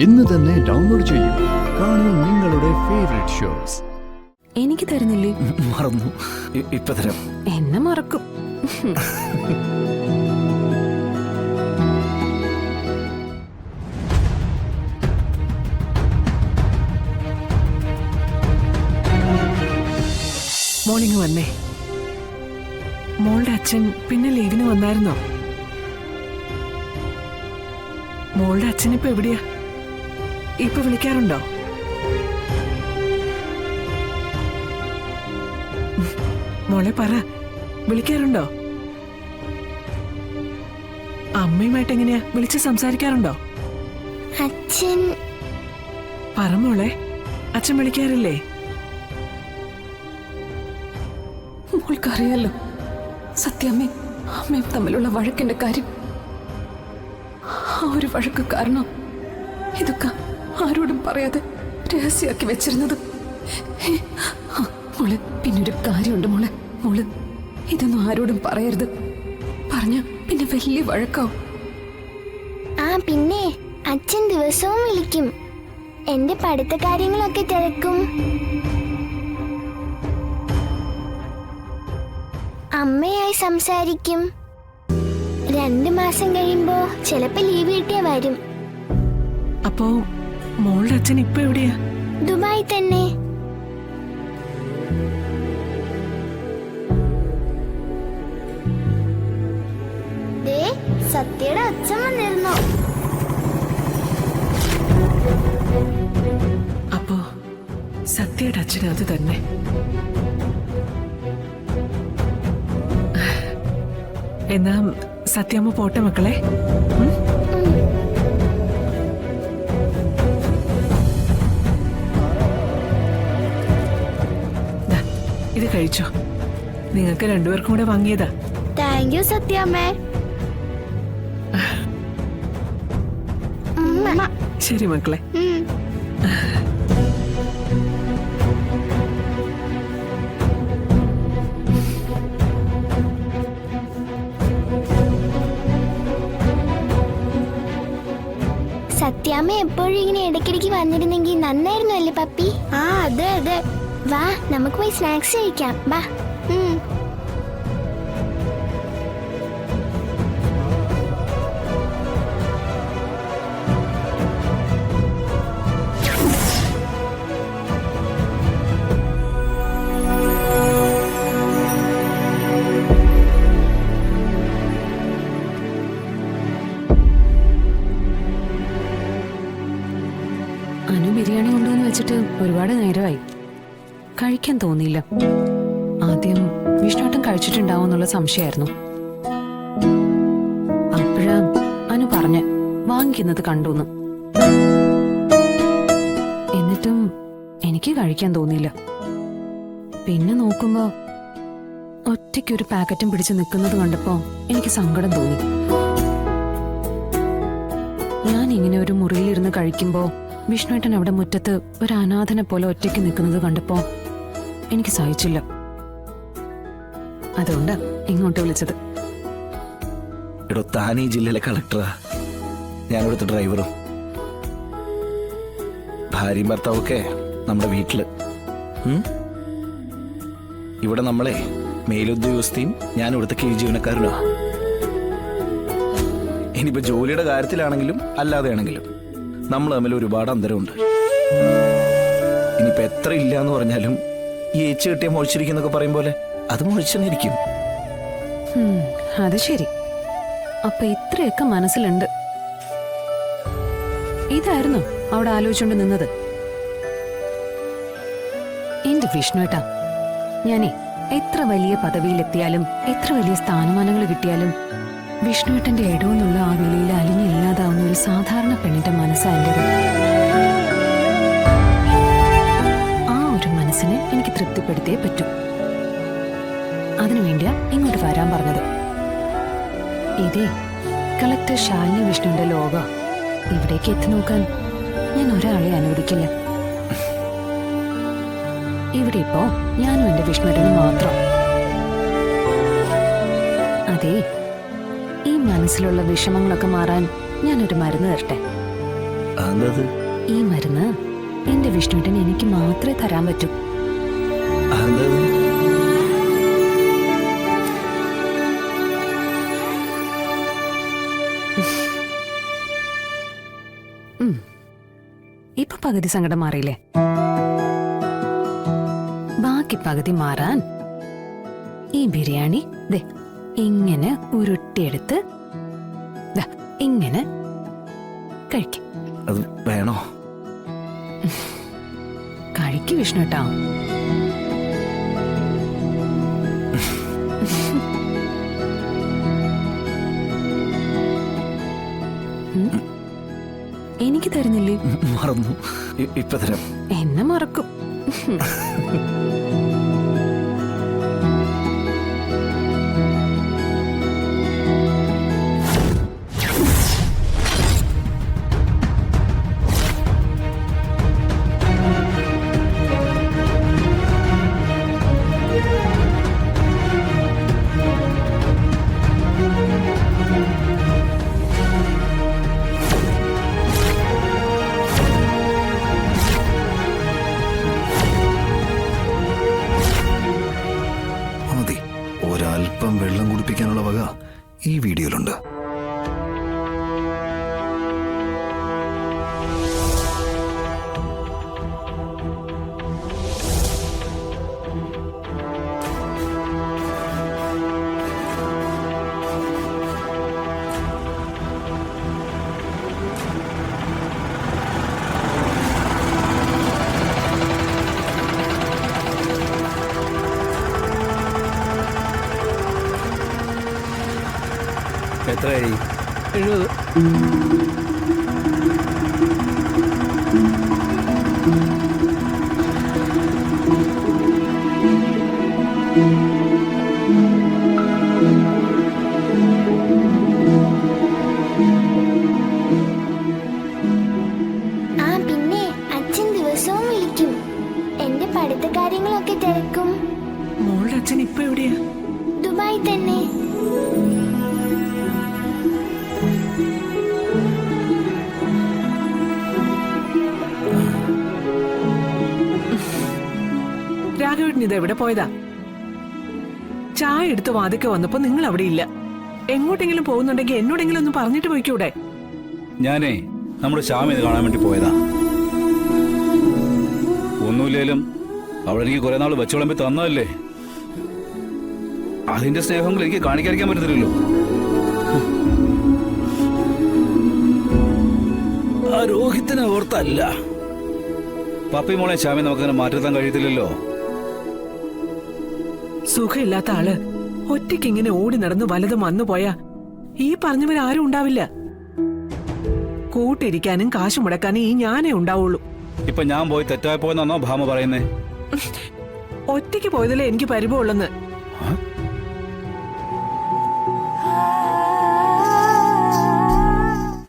ഇന്ന് തന്നെ ഡൗൺലോഡ് ചെയ്യൂ. കാണൂ നിങ്ങളുടെ ഫേവറേറ്റ് ഷോസ്. എനിക്ക് തരുന്നില്ലേ? മറന്നു. ഇപ്പൊ തരാം. എന്നെ മറക്കും. മോളിങ് വന്നേ. മോളുടെ അച്ഛൻ പിന്നെ ലീവിന് വന്നായിരുന്നോ? മോളുടെ അച്ഛനിപ്പോ എവിടെയാ? ഇപ്പൊ വിളിക്കാറുണ്ടോ? മോളെ പറ, വിളിക്കാറുണ്ടോ? അമ്മയുമായിട്ട് എങ്ങനെയാ വിളിച്ച് സംസാരിക്കാറുണ്ടോ? അച്ഛൻ പറ മോളെ, അച്ഛൻ വിളിക്കാറില്ലേ? മോൾക്കറിയാലോ സത്യാമ്മയും അമ്മയും തമ്മിലുള്ള വഴക്കിന്റെ കാര്യം. ആ ഒരു വഴക്ക് കാരണം ഇതൊക്കെ ആരോടും പറയാതെ രഹസ്യമാക്കി വെച്ചിരുന്നത്. മോള്, പിന്നൊരു കാര്യമുണ്ട് മോളെ. മോള് ഇതൊന്നും ആരോടും പറയരുത്. പറഞ്ഞ പിന്നെ വലിയ വഴക്കാവും. പിന്നെ അച്ഛൻ ദിവസവും വിളിക്കും. എന്റെ പഠിത്ത കാര്യങ്ങളൊക്കെ തിരക്കും. അമ്മയായി സംസാരിക്കും. 2 മാസം കഴിയുമ്പോ ചിലപ്പോ ലീവ് കിട്ടിയാ വരും. അപ്പോ മോളുടെ അച്ഛൻ ഇപ്പൊ എവിടെയാ? ദുബായി തന്നെ. സത്യയുടെ അച്ഛൻ വന്നിരുന്നോ? അപ്പോ സത്യയുടെ അച്ഛൻ അത് തന്നെ. എന്നാ സത്യമ്മ പോട്ടെ മക്കളെ. ഇത് കഴിച്ചോ. നിങ്ങൾക്ക് രണ്ടുപേർക്കും കൂടെ വാങ്ങിയതാ. താങ്ക് യു സത്യാമ്മേ. ശരി മക്കളെ. സത്യാമ്മ എപ്പോഴും ഇങ്ങനെ ഇടയ്ക്കിടയ്ക്ക് വന്നിരുന്നെങ്കിൽ നന്നായിരുന്നു അല്ലേ പപ്പി? അതെ അതെ. വാ, നമുക്ക് പോയി സ്നാക്സ് കഴിക്കാം. വാ. അനു ബിരിയാണി കൊണ്ടുവന്ന് വെച്ചിട്ട് ഒരുപാട് നേരമായി. കഴിക്കാൻ തോന്നിയില്ല. ആദ്യം വിഷ്ണുട്ടൻ കഴിച്ചിട്ടുണ്ടാവും എന്നുള്ള സംശയമായിരുന്നു. അപ്പോഴാ അനു പറഞ്ഞ് വാങ്ങിക്കുന്നത് കണ്ടുന്ന്. എന്നിട്ടും എനിക്ക് കഴിക്കാൻ തോന്നിയില്ല. പിന്നെ നോക്കുമ്പോ ഒറ്റയ്ക്കൊരു പാക്കറ്റും പിടിച്ച് നിൽക്കുന്നത് കണ്ടപ്പോ എനിക്ക് സങ്കടം തോന്നി. ഞാൻ ഇങ്ങനെ ഒരു മുറിയിലിരുന്ന് കഴിക്കുമ്പോ വിഷ്ണുട്ടൻ അവിടെ മുറ്റത്ത് ഒരു അനാഥനെ പോലെ ഒറ്റയ്ക്ക് നിൽക്കുന്നത് കണ്ടപ്പോ എനിക്ക് സഹിച്ചില്ല. അതുകൊണ്ടാ ഇങ്ങോട്ട് വിളിച്ചത്. എടോ, താൻ ഈ ജില്ലയിലെ കളക്ടറാ, ഞാൻ ഇവിടുത്തെ ഡ്രൈവറും. ഭാര്യയും ഭർത്താവൊക്കെ നമ്മുടെ വീട്ടില്. ഇവിടെ നമ്മളെ മേലുദ്യോഗസ്ഥയും ഞാൻ ഇവിടുത്തെ കീഴ് ജീവനക്കാരനോ. ഇനിയിപ്പോ ജോലിയുടെ കാര്യത്തിലാണെങ്കിലും അല്ലാതെ ആണെങ്കിലും നമ്മൾ തമ്മിൽ ഒരുപാട് അന്തരമുണ്ട്. ഇനിയിപ്പോ എത്ര ഇല്ല എന്ന് പറഞ്ഞാലും ഈ ഏച്ചു കെട്ടിയ മുഴിച്ചിരിക്കുന്നൊക്കെ പറയും പോലെ അത് മുഴിച്ചെന്നിരിക്കും. അത് ശരി. അപ്പൊ ഇത്രയൊക്കെ മനസ്സിലുണ്ട്. ഇതായിരുന്നു അവിടെ ആലോചിച്ചുകൊണ്ട് നിന്നത്. എന്റെ വിഷ്ണുട്ടാ, ഞാനേ എത്ര വലിയ പദവിയിലെത്തിയാലും എത്ര വലിയ സ്ഥാനമാനങ്ങൾ കിട്ടിയാലും വിഷ്ണുട്ടന്റെ ഇടവെന്നുള്ള ആ വിളിയിൽ അലിഞ്ഞില്ലാതാവുന്ന ഒരു സാധാരണ പെണ്ണിന്റെ മനസ്സാ എന്റേത്. ആ ഒരു മനസ്സിനെ എനിക്ക് തൃപ്തിപ്പെടുത്തിയേ പറ്റൂ. അതിനുവേണ്ടിയാ ഇങ്ങോട്ട് വരാൻ പറഞ്ഞത്. ഇതേ കളക്ടർ ശാലിനി വിഷ്ണുവിന്റെ ലോക. ഇവിടേക്ക് എത്തി നോക്കാൻ ഞാൻ ഒരാളെ അനുവദിക്കില്ല. ഇവിടെ ഇപ്പോ ഞാനും എന്റെ വിഷ്ണുവിനും മാത്രം. അതെ, ഈ മനസ്സിലുള്ള വിഷമങ്ങളൊക്കെ മാറാൻ ഞാനൊരു മരുന്ന് തരട്ടെ. അതത് ഈ മരുന്ന് എന്റെ വിഷ്ണുവേട്ടൻ എനിക്ക് മാത്രമേ തരാൻ പറ്റൂ. അതത് ഇപ്പൊ പകുതി സങ്കടം മാറിയില്ലേ? ബാക്കി പകുതി മാറാൻ ഈ ബിരിയാണി ദേ ഇങ്ങനെ ഉരുട്ടിയെടുത്ത് ദാ ഇങ്ങനെ കഴിക്കും. അത് വേണോ? കഴിക്ക് വിഷ്ണുട്ടാ. എനിക്ക് തരുന്നില്ലേ? മറന്നു. ഇപ്പൊ തരാം. എന്നെ മറക്കും. മതി, ഒരൽപ്പം വെള്ളം കുടിപ്പിക്കാനുള്ള വക ഈ വീഡിയോയിലുണ്ട്. എത്രയായി? 70. ആ പിന്നെ അച്ഛൻ ദിവസവും വിളിക്കും. എന്റെ പഠിത്ത കാര്യങ്ങളൊക്കെ തിരക്കും. മോളുടെ അച്ഛൻ ഇപ്പൊ എവിടെയാ? ദുബായ് തന്നെ. രാഘവേട്ടൻ ഇത് എവിടെ പോയതാ? ചായ എടുത്ത് വാതിക്ക വന്നപ്പോ നിങ്ങൾ അവിടെ ഇല്ല. എങ്ങോട്ടെങ്കിലും പോകുന്നുണ്ടെങ്കിൽ എന്നോടെങ്കിലും ഒന്ന് പറഞ്ഞിട്ട് പോയിക്കൂടെ? ഞാനേ നമ്മുടെ ശ്യാമിനെ കാണാൻ വേണ്ടി പോയതാ. ഒന്നുമില്ലേലും അവിടെ എനിക്ക് കുറെ നാൾ വെച്ചോളമ്പി തന്നതല്ലേ, അതിന്റെ സ്നേഹങ്ങൾ എനിക്ക് കാണിക്കാതിരിക്കാൻ പറ്റത്തില്ലല്ലോ. ആ രോഹിത്തിനെ ഓർത്തല്ല, പപ്പി മോളെ ശ്യാമെ നമുക്കങ്ങനെ മാറ്റിത്താൻ കഴിയത്തില്ലല്ലോ. സുഖമില്ലാത്ത ആള് ഒറ്റയ്ക്ക് ഇങ്ങനെ ഓടി നടന്ന് വലതും വന്നു പോയാ ഈ പറഞ്ഞവരാരും ഉണ്ടാവില്ല. കൂട്ടിരിക്കാനും കാശ് മുടക്കാനും ഈ ഞാനേ ഉണ്ടാവുള്ളൂ. ഇപ്പൊ ഞാൻ പോയി തെറ്റായി പോയെന്നാണോ ഭാമ പറയുന്നേ? ഒറ്റയ്ക്ക് പോയതല്ലേ എനിക്ക് പരിഭവമുള്ളെന്ന്. ആ?